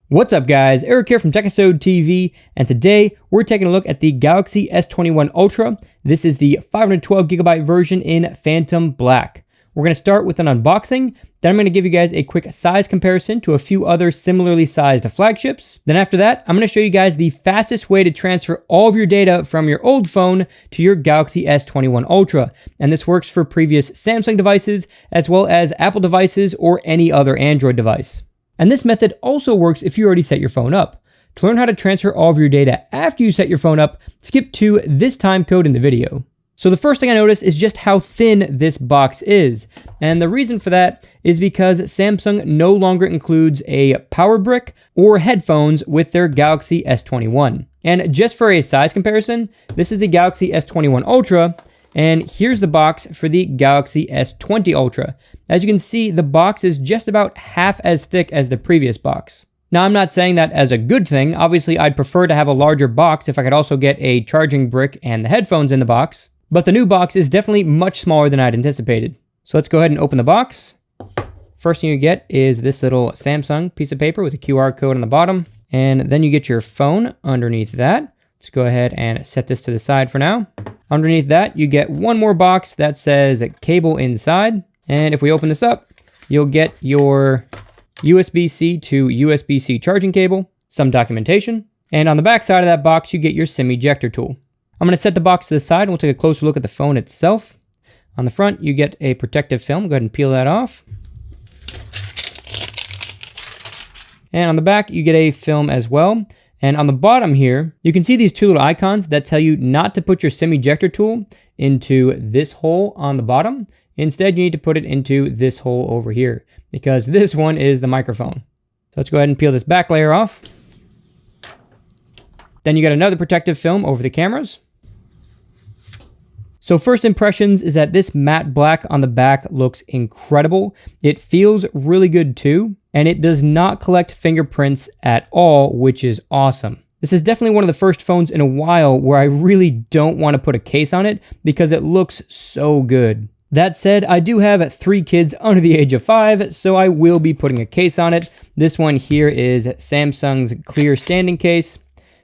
What's up guys, Eric here from TechEpisode TV, and today we're taking a look at the Galaxy S21 Ultra. This is the 512GB version in Phantom Black. We're going to start with an unboxing, then I'm going to give you guys a quick size comparison to a few other similarly sized flagships. Then after that, I'm going to show you guys the fastest way to transfer all of your data from your old phone to your Galaxy S21 Ultra. And this works for previous Samsung devices, as well as Apple devices or any other Android device. And this method also works if you already set your phone up. To learn how to transfer all of your data after you set your phone up, skip to this time code in the video. So the first thing I noticed is just how thin this box is. And the reason for that is because Samsung no longer includes a power brick or headphones with their Galaxy S21. And just for a size comparison, this is the Galaxy S21 Ultra, and here's the box for the Galaxy S20 Ultra. As you can see, the box is just about half as thick as the previous box. Now, I'm not saying that as a good thing. Obviously, I'd prefer to have a larger box if I could also get a charging brick and the headphones in the box. But the new box is definitely much smaller than I'd anticipated. So let's go ahead and open the box. First thing you get is this little Samsung piece of paper with a QR code on the bottom. And then you get your phone underneath that. Let's go ahead and set this to the side for now. Underneath that, you get one more box that says cable inside. And if we open this up, you'll get your USB-C to USB-C charging cable, some documentation, and on the back side of that box, you get your SIM ejector tool. I'm going to set the box to the side and we'll take a closer look at the phone itself. On the front, you get a protective film. Go ahead and peel that off. And on the back, you get a film as well. And on the bottom here, you can see these two little icons that tell you not to put your SIM ejector tool into this hole on the bottom. Instead, you need to put it into this hole over here because this one is the microphone. So let's go ahead and peel this back layer off. Then you got another protective film over the cameras. So first impressions is that this matte black on the back looks incredible. It feels really good too, and it does not collect fingerprints at all, which is awesome. This is definitely one of the first phones in a while where I really don't want to put a case on it because it looks so good. That said, I do have 3 kids under the age of 5, so I will be putting a case on it. This one here is Samsung's clear standing case,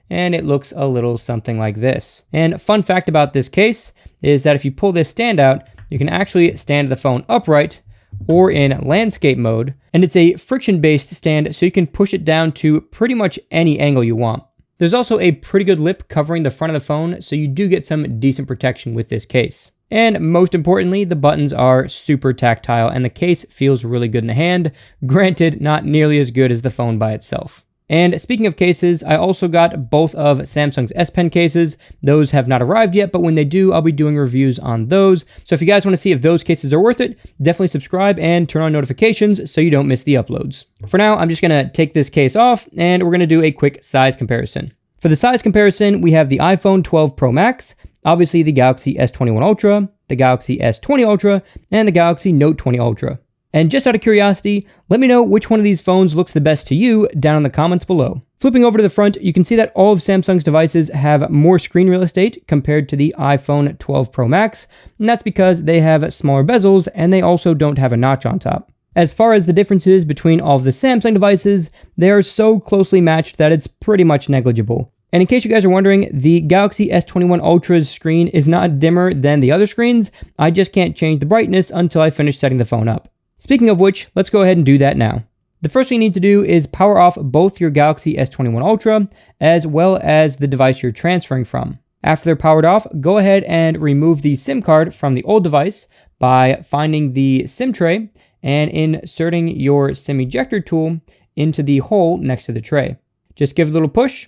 and it looks a little something like this. And fun fact about this case is that if you pull this stand out, you can actually stand the phone upright or in landscape mode, and it's a friction-based stand, so you can push it down to pretty much any angle you want. There's also a pretty good lip covering the front of the phone, so you do get some decent protection with this case. And most importantly, the buttons are super tactile, and the case feels really good in the hand. Granted, not nearly as good as the phone by itself. And speaking of cases, I also got both of Samsung's S Pen cases. Those have not arrived yet, but when they do, I'll be doing reviews on those. So if you guys want to see if those cases are worth it, definitely subscribe and turn on notifications so you don't miss the uploads. For now, I'm just going to take this case off and we're going to do a quick size comparison. For the size comparison, we have the iPhone 12 Pro Max, obviously the Galaxy S21 Ultra, the Galaxy S20 Ultra, and the Galaxy Note 20 Ultra. And just out of curiosity, let me know which one of these phones looks the best to you down in the comments below. Flipping over to the front, you can see that all of Samsung's devices have more screen real estate compared to the iPhone 12 Pro Max, and that's because they have smaller bezels and they also don't have a notch on top. As far as the differences between all of the Samsung devices, they are so closely matched that it's pretty much negligible. And in case you guys are wondering, the Galaxy S21 Ultra's screen is not dimmer than the other screens. I just can't change the brightness until I finish setting the phone up. Speaking of which, let's go ahead and do that now. The first thing you need to do is power off both your Galaxy S21 Ultra as well as the device you're transferring from. After they're powered off, go ahead and remove the SIM card from the old device by finding the SIM tray and inserting your SIM ejector tool into the hole next to the tray. Just give it a little push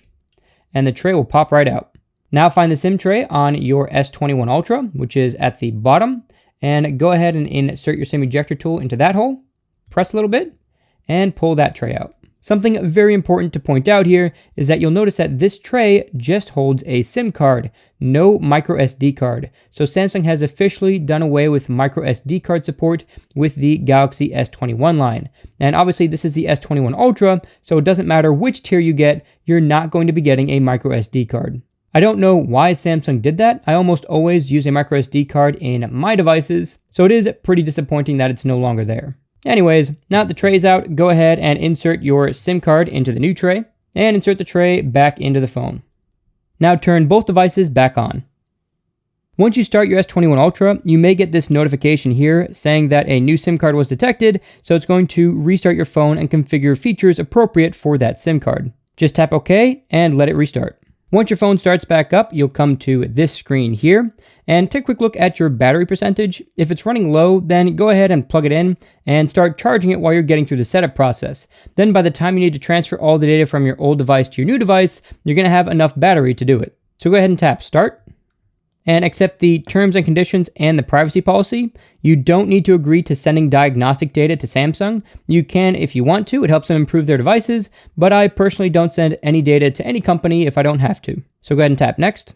and the tray will pop right out. Now find the SIM tray on your S21 Ultra, which is at the bottom, and go ahead and insert your SIM ejector tool into that hole, press a little bit, and pull that tray out. Something very important to point out here is that you'll notice that this tray just holds a SIM card, no micro SD card. So Samsung has officially done away with micro SD card support with the Galaxy S21 line. And obviously this is the S21 Ultra, so it doesn't matter which tier you get, you're not going to be getting a micro SD card. I don't know why Samsung did that. I almost always use a micro SD card in my devices, so it is pretty disappointing that it's no longer there. Anyways, now that the tray's out, go ahead and insert your SIM card into the new tray, and insert the tray back into the phone. Now turn both devices back on. Once you start your S21 Ultra, you may get this notification here saying that a new SIM card was detected, so it's going to restart your phone and configure features appropriate for that SIM card. Just tap OK and let it restart. Once your phone starts back up, you'll come to this screen here and take a quick look at your battery percentage. If it's running low, then go ahead and plug it in and start charging it while you're getting through the setup process. Then by the time you need to transfer all the data from your old device to your new device, you're going to have enough battery to do it. So go ahead and tap Start and accept the terms and conditions and the privacy policy. You don't need to agree to sending diagnostic data to Samsung. You can if you want to, it helps them improve their devices, but I personally don't send any data to any company if I don't have to. So go ahead and tap Next.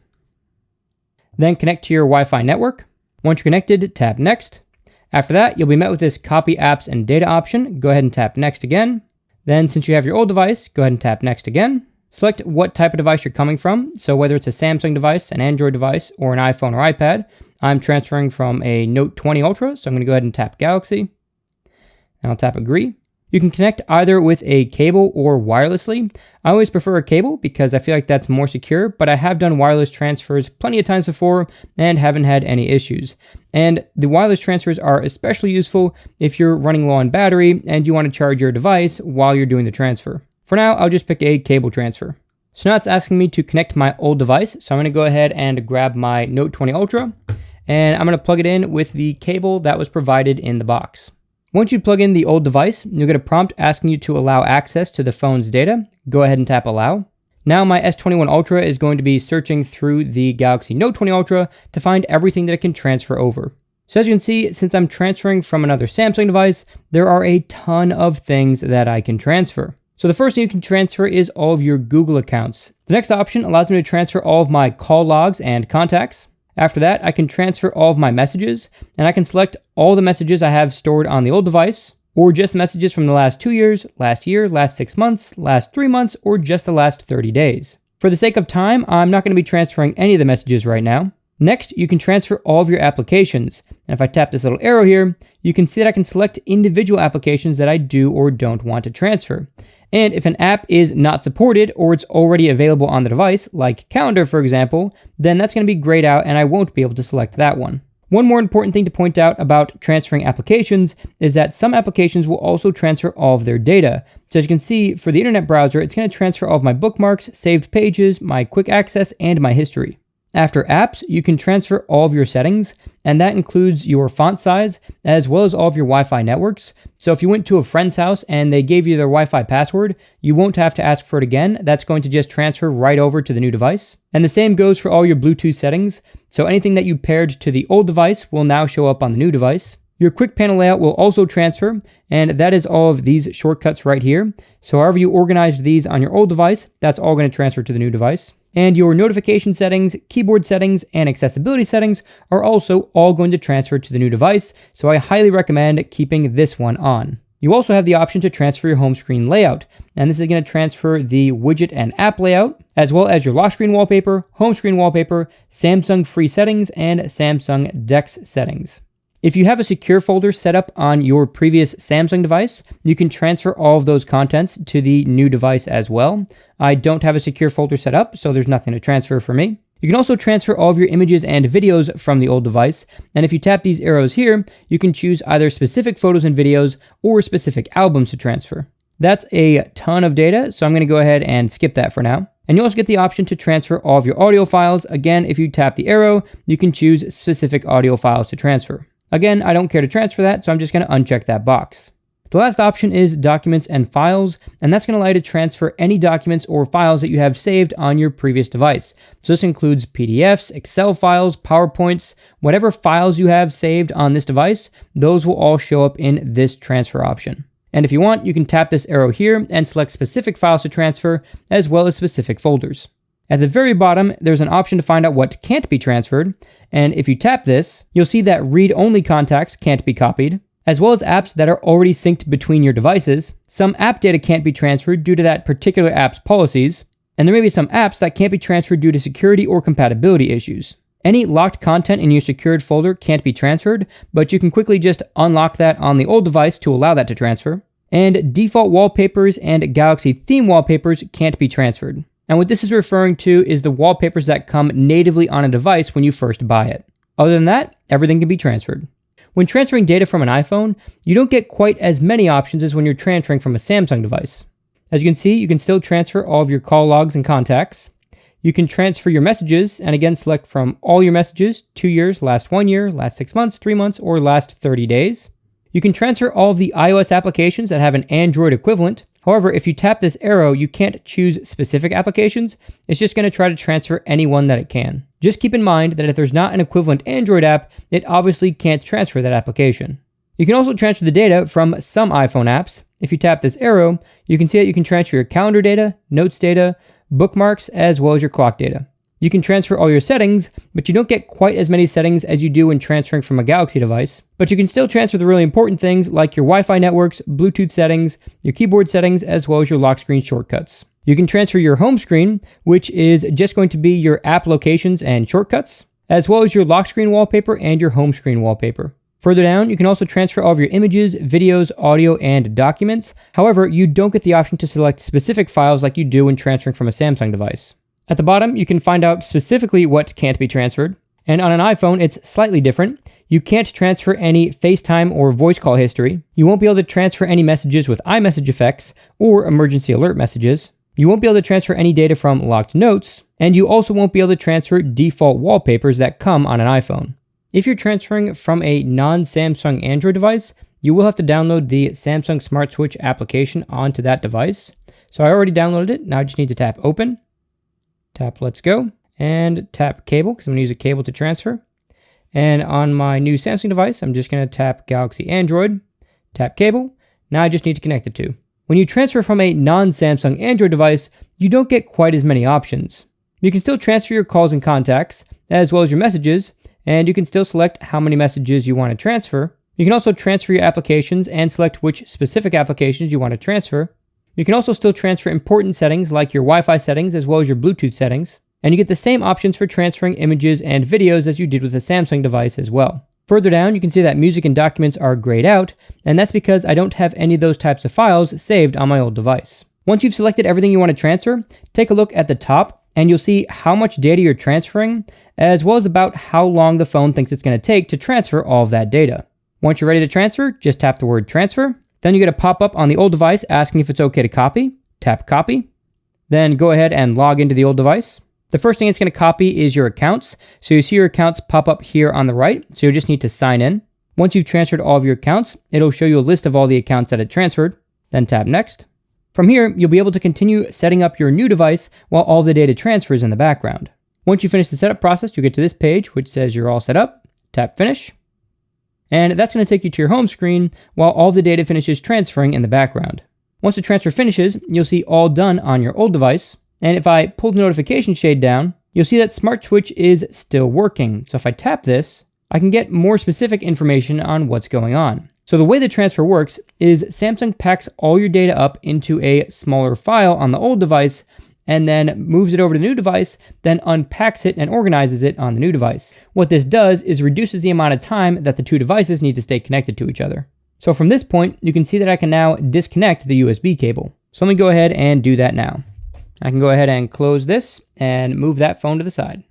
Then connect to your Wi-Fi network. Once you're connected, tap Next. After that, you'll be met with this Copy Apps and Data option. Go ahead and tap Next again. Then since you have your old device, go ahead and tap Next again. Select what type of device you're coming from, so whether it's a Samsung device, an Android device, or an iPhone or iPad. I'm transferring from a Note 20 Ultra, so I'm going to go ahead and tap Galaxy, and I'll tap Agree. You can connect either with a cable or wirelessly. I always prefer a cable because I feel like that's more secure, but I have done wireless transfers plenty of times before and haven't had any issues. And the wireless transfers are especially useful if you're running low on battery and you want to charge your device while you're doing the transfer. For now, I'll just pick a cable transfer. So now it's asking me to connect my old device. So I'm going to go ahead and grab my Note 20 Ultra, and I'm going to plug it in with the cable that was provided in the box. Once you plug in the old device, you'll get a prompt asking you to allow access to the phone's data. Go ahead and tap Allow. Now my S21 Ultra is going to be searching through the Galaxy Note 20 Ultra to find everything that it can transfer over. So as you can see, since I'm transferring from another Samsung device, there are a ton of things that I can transfer. So the first thing you can transfer is all of your Google accounts. The next option allows me to transfer all of my call logs and contacts. After that, I can transfer all of my messages, and I can select all the messages I have stored on the old device, or just messages from the last 2 years, last year, last 6 months, last 3 months, or just the last 30 days. For the sake of time, I'm not going to be transferring any of the messages right now. Next, you can transfer all of your applications. And if I tap this little arrow here, you can see that I can select individual applications that I do or don't want to transfer. And if an app is not supported or it's already available on the device, like Calendar for example, then that's going to be grayed out and I won't be able to select that one. One more important thing to point out about transferring applications is that some applications will also transfer all of their data. So as you can see, for the internet browser, it's going to transfer all of my bookmarks, saved pages, my quick access, and my history. After apps, you can transfer all of your settings, and that includes your font size, as well as all of your Wi-Fi networks. So if you went to a friend's house and they gave you their Wi-Fi password, you won't have to ask for it again. That's going to just transfer right over to the new device. And the same goes for all your Bluetooth settings. So anything that you paired to the old device will now show up on the new device. Your quick panel layout will also transfer, and that is all of these shortcuts right here. So however you organized these on your old device, that's all going to transfer to the new device. And your notification settings, keyboard settings, and accessibility settings are also all going to transfer to the new device, so I highly recommend keeping this one on. You also have the option to transfer your home screen layout, and this is going to transfer the widget and app layout, as well as your lock screen wallpaper, home screen wallpaper, Samsung free settings, and Samsung DeX settings. If you have a secure folder set up on your previous Samsung device, you can transfer all of those contents to the new device as well. I don't have a secure folder set up, so there's nothing to transfer for me. You can also transfer all of your images and videos from the old device, and if you tap these arrows here, you can choose either specific photos and videos or specific albums to transfer. That's a ton of data, so I'm going to go ahead and skip that for now. And you also get the option to transfer all of your audio files. Again, if you tap the arrow, you can choose specific audio files to transfer. Again, I don't care to transfer that, so I'm just going to uncheck that box. The last option is documents and files, and that's going to allow you to transfer any documents or files that you have saved on your previous device. So this includes PDFs, Excel files, PowerPoints, whatever files you have saved on this device, those will all show up in this transfer option. And if you want, you can tap this arrow here and select specific files to transfer, as well as specific folders. At the very bottom, there's an option to find out what can't be transferred, and if you tap this, you'll see that read-only contacts can't be copied, as well as apps that are already synced between your devices. Some app data can't be transferred due to that particular app's policies, and there may be some apps that can't be transferred due to security or compatibility issues. Any locked content in your secured folder can't be transferred, but you can quickly just unlock that on the old device to allow that to transfer. And default wallpapers and Galaxy theme wallpapers can't be transferred. And what this is referring to is the wallpapers that come natively on a device when you first buy it. Other than that, everything can be transferred. When transferring data from an iPhone, you don't get quite as many options as when you're transferring from a Samsung device. As you can see, you can still transfer all of your call logs and contacts. You can transfer your messages, and again, select from all your messages, 2 years, last 1 year, last 6 months, 3 months, or last 30 days. You can transfer all of the iOS applications that have an Android equivalent. However, if you tap this arrow, you can't choose specific applications. It's just going to try to transfer any one that it can. Just keep in mind that if there's not an equivalent Android app, it obviously can't transfer that application. You can also transfer the data from some iPhone apps. If you tap this arrow, you can see that you can transfer your calendar data, notes data, bookmarks, as well as your clock data. You can transfer all your settings, but you don't get quite as many settings as you do when transferring from a Galaxy device. But you can still transfer the really important things like your Wi-Fi networks, Bluetooth settings, your keyboard settings, as well as your lock screen shortcuts. You can transfer your home screen, which is just going to be your app locations and shortcuts, as well as your lock screen wallpaper and your home screen wallpaper. Further down, you can also transfer all of your images, videos, audio, and documents. However, you don't get the option to select specific files like you do when transferring from a Samsung device. At the bottom, you can find out specifically what can't be transferred. And on an iPhone, it's slightly different. You can't transfer any FaceTime or voice call history. You won't be able to transfer any messages with iMessage effects or emergency alert messages. You won't be able to transfer any data from locked notes. And you also won't be able to transfer default wallpapers that come on an iPhone. If you're transferring from a non-Samsung Android device, you will have to download the Samsung Smart Switch application onto that device. So I already downloaded it. Now I just need to tap Open, tap Let's Go, and tap Cable because I'm going to use a cable to transfer. And on my new Samsung device, I'm just going to tap Galaxy Android, tap Cable. Now I just need to connect the two. When you transfer from a non-Samsung Android device, you don't get quite as many options. You can still transfer your calls and contacts, as well as your messages, and you can still select how many messages you want to transfer. You can also transfer your applications and select which specific applications you want to transfer. You can also still transfer important settings like your Wi-Fi settings as well as your Bluetooth settings. And you get the same options for transferring images and videos as you did with a Samsung device as well. Further down, you can see that music and documents are grayed out, and that's because I don't have any of those types of files saved on my old device. Once you've selected everything you want to transfer, take a look at the top and you'll see how much data you're transferring, as well as about how long the phone thinks it's going to take to transfer all of that data. Once you're ready to transfer, just tap the word transfer. Then you get a pop-up on the old device asking if it's okay to copy. Tap copy. Then go ahead and log into the old device. The first thing it's going to copy is your accounts. So you see your accounts pop up here on the right. So you'll just need to sign in. Once you've transferred all of your accounts, it'll show you a list of all the accounts that it transferred. Then tap next. From here, you'll be able to continue setting up your new device while all the data transfers in the background. Once you finish the setup process, you'll get to this page, which says you're all set up. Tap finish. And that's going to take you to your home screen while all the data finishes transferring in the background. Once the transfer finishes, you'll see all done on your old device. And if I pull the notification shade down, you'll see that Smart Switch is still working. So if I tap this, I can get more specific information on what's going on. So the way the transfer works is Samsung packs all your data up into a smaller file on the old device and then moves it over to the new device, then unpacks it and organizes it on the new device. What this does is reduces the amount of time that the two devices need to stay connected to each other. So from this point, you can see that I can now disconnect the USB cable. So let me go ahead and do that now. I can go ahead and close this and move that phone to the side.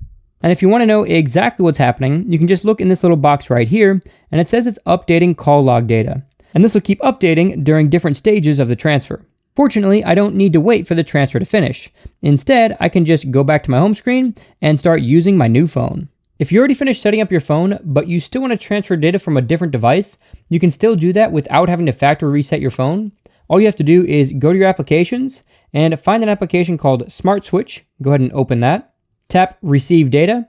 And if you want to know exactly what's happening, you can just look in this little box right here, and it says it's updating call log data. And this will keep updating during different stages of the transfer. Fortunately, I don't need to wait for the transfer to finish. Instead, I can just go back to my home screen and start using my new phone. If you already finished setting up your phone, but you still want to transfer data from a different device, you can still do that without having to factory reset your phone. All you have to do is go to your applications and find an application called Smart Switch. Go ahead and open that. Tap Receive Data.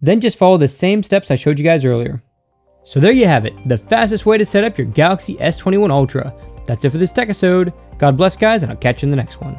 Then just follow the same steps I showed you guys earlier. So there you have it, the fastest way to set up your Galaxy S21 Ultra. That's it for this tech episode. God bless guys, and I'll catch you in the next one.